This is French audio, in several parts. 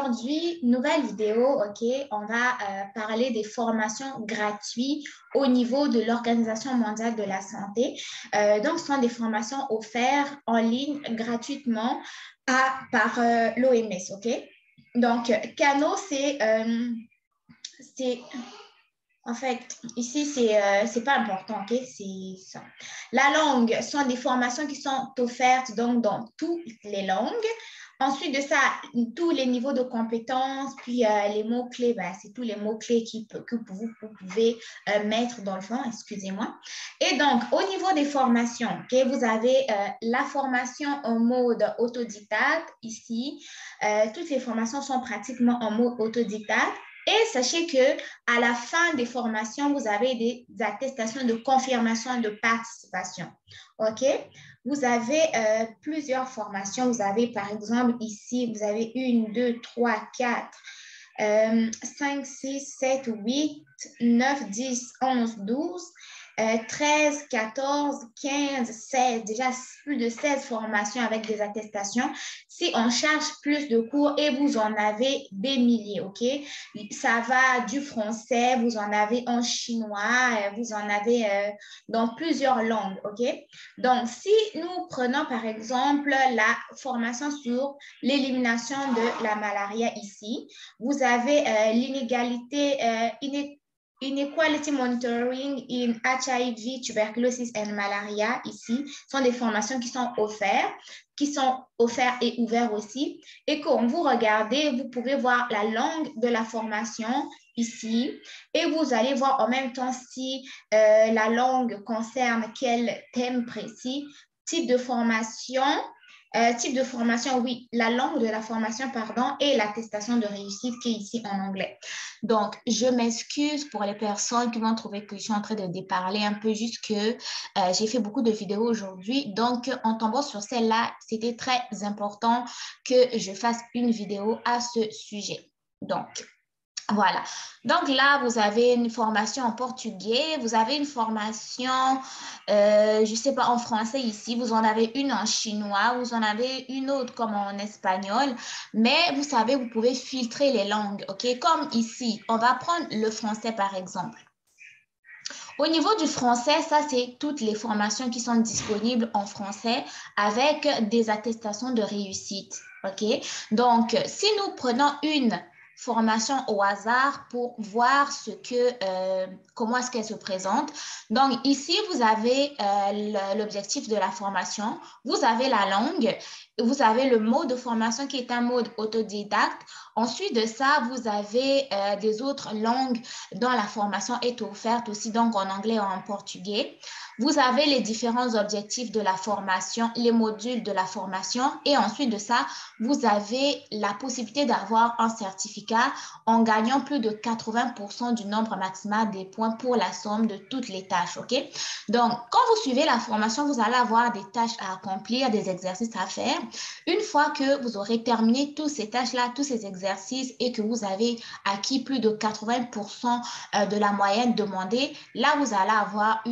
aujourd'hui, nouvelle vidéo, OK? On va parler des formations gratuites au niveau de l'Organisation mondiale de la santé. Donc, ce sont des formations offertes en ligne gratuitement par l'OMS, OK? Donc, Kano, c'est en fait, ici, c'est pas important, OK? C'est ça. La langue sont des formations qui sont offertes donc, dans toutes les langues. Ensuite de ça, tous les niveaux de compétences, puis les mots-clés, ben, c'est tous les mots-clés que vous pouvez mettre dans le fond, excusez-moi. Et donc, au niveau des formations, okay, vous avez la formation en mode autodidacte ici. Toutes les formations sont pratiquement en mode autodidacte. Et sachez qu'à la fin des formations, vous avez des attestations de confirmation de participation. OK? Vous avez plusieurs formations. Vous avez, par exemple, ici, vous avez 1, 2, 3, 4, 5, 6, 7, 8, 9, 10, 11, 12, 13, 14, 15, 16, déjà plus de 16 formations avec des attestations. Si on cherche plus de cours et vous en avez des milliers, OK? Ça va du français, vous en avez en chinois, vous en avez dans plusieurs langues, OK? Donc, si nous prenons par exemple la formation sur l'élimination de la malaria ici, vous avez l'inégalité, Inequality Monitoring in HIV, Tuberculosis and Malaria, ici, sont des formations qui sont offertes et ouvertes aussi. Et quand vous regardez, vous pouvez voir la langue de la formation ici. Et vous allez voir en même temps si la langue concerne quel thème précis, type de formation, oui, la langue de la formation, pardon, et l'attestation de réussite qui est ici en anglais. Donc, je m'excuse pour les personnes qui vont trouver que je suis en train de déparler un peu, juste que j'ai fait beaucoup de vidéos aujourd'hui. Donc, en tombant sur celle-là, c'était très important que je fasse une vidéo à ce sujet. Donc, voilà. Donc là, vous avez une formation en portugais, vous avez une formation, je ne sais pas, en français ici, vous en avez une en chinois, vous en avez une autre comme en espagnol, mais vous savez, vous pouvez filtrer les langues, OK? Comme ici, on va prendre le français par exemple. Au niveau du français, ça, c'est toutes les formations qui sont disponibles en français avec des attestations de réussite, OK? Donc, si nous prenons une formation au hasard pour voir comment est-ce qu'elle se présente. Donc, ici, vous avez l'objectif de la formation, vous avez la langue, vous avez le mode de formation qui est un mode autodidacte. Ensuite de ça, vous avez des autres langues dont la formation est offerte aussi, donc en anglais et en portugais. Vous avez les différents objectifs de la formation, les modules de la formation et ensuite de ça, vous avez la possibilité d'avoir un certificat en gagnant plus de 80% du nombre maximal des points pour la somme de toutes les tâches, OK? Donc, quand vous suivez la formation, vous allez avoir des tâches à accomplir, des exercices à faire. Une fois que vous aurez terminé toutes ces tâches-là, tous ces exercices et que vous avez acquis plus de 80% de la moyenne demandée, là, vous allez avoir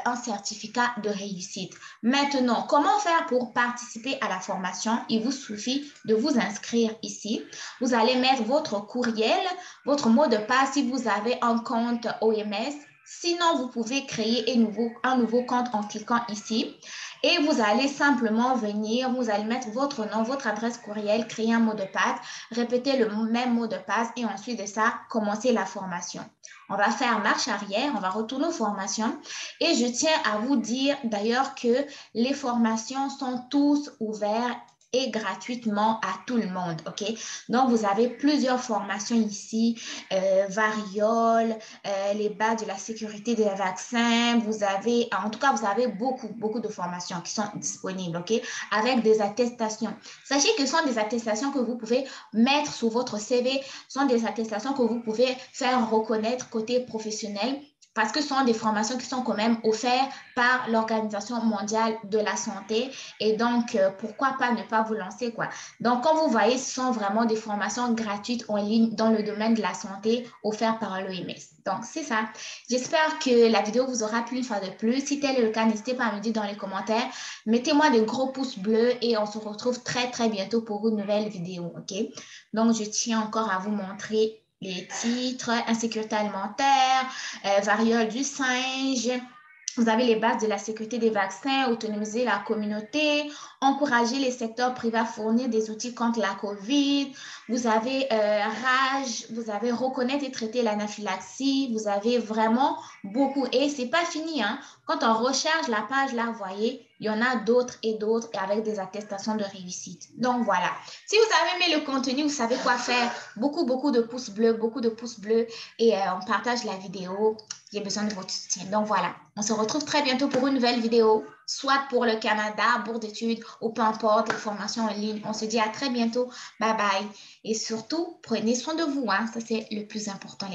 un certificat de réussite. Maintenant, comment faire pour participer à la formation? Il vous suffit de vous inscrire ici. Vous allez mettre votre courriel, votre mot de passe si vous avez un compte OMS. Sinon, vous pouvez créer un nouveau compte en cliquant ici. Et vous allez simplement venir, vous allez mettre votre nom, votre adresse courriel, créer un mot de passe, répéter le même mot de passe et ensuite de ça, commencer la formation. On va faire marche arrière, on va retourner aux formations. Et je tiens à vous dire d'ailleurs que les formations sont tous ouvertes et gratuitement à tout le monde, OK? Donc, vous avez plusieurs formations ici, variole, les bases de la sécurité des vaccins, vous avez beaucoup de formations qui sont disponibles, OK? Avec des attestations. Sachez que ce sont des attestations que vous pouvez mettre sur votre CV, ce sont des attestations que vous pouvez faire reconnaître côté professionnel. parce que ce sont des formations qui sont quand même offertes par l'Organisation mondiale de la santé. Et donc, pourquoi pas ne pas vous lancer, quoi. Donc, comme vous voyez, ce sont vraiment des formations gratuites en ligne dans le domaine de la santé offertes par l'OMS. Donc, c'est ça. J'espère que la vidéo vous aura plu une fois de plus. Si tel est le cas, n'hésitez pas à me dire dans les commentaires. Mettez-moi des gros pouces bleus et on se retrouve très, très bientôt pour une nouvelle vidéo, OK? Donc, je tiens encore à vous montrer les titres, insécurité alimentaire, variole du singe. Vous avez les bases de la sécurité des vaccins, autonomiser la communauté, encourager les secteurs privés à fournir des outils contre la COVID. Vous avez RAGE, vous avez reconnaître et traiter l'anaphylaxie. Vous avez vraiment beaucoup. Et ce n'est pas fini, hein. Quand on recharge la page, là, vous voyez, il y en a d'autres et d'autres avec des attestations de réussite. Donc, voilà. Si vous avez aimé le contenu, vous savez quoi faire. Beaucoup, beaucoup de pouces bleus, beaucoup de pouces bleus. Et on partage la vidéo. J'ai besoin de votre soutien. Donc, voilà. On se retrouve très bientôt pour une nouvelle vidéo, soit pour le Canada, bourse d'études, ou peu importe, les formations en ligne. On se dit à très bientôt. Bye bye. Et surtout, prenez soin de vous, hein. Ça, c'est le plus important.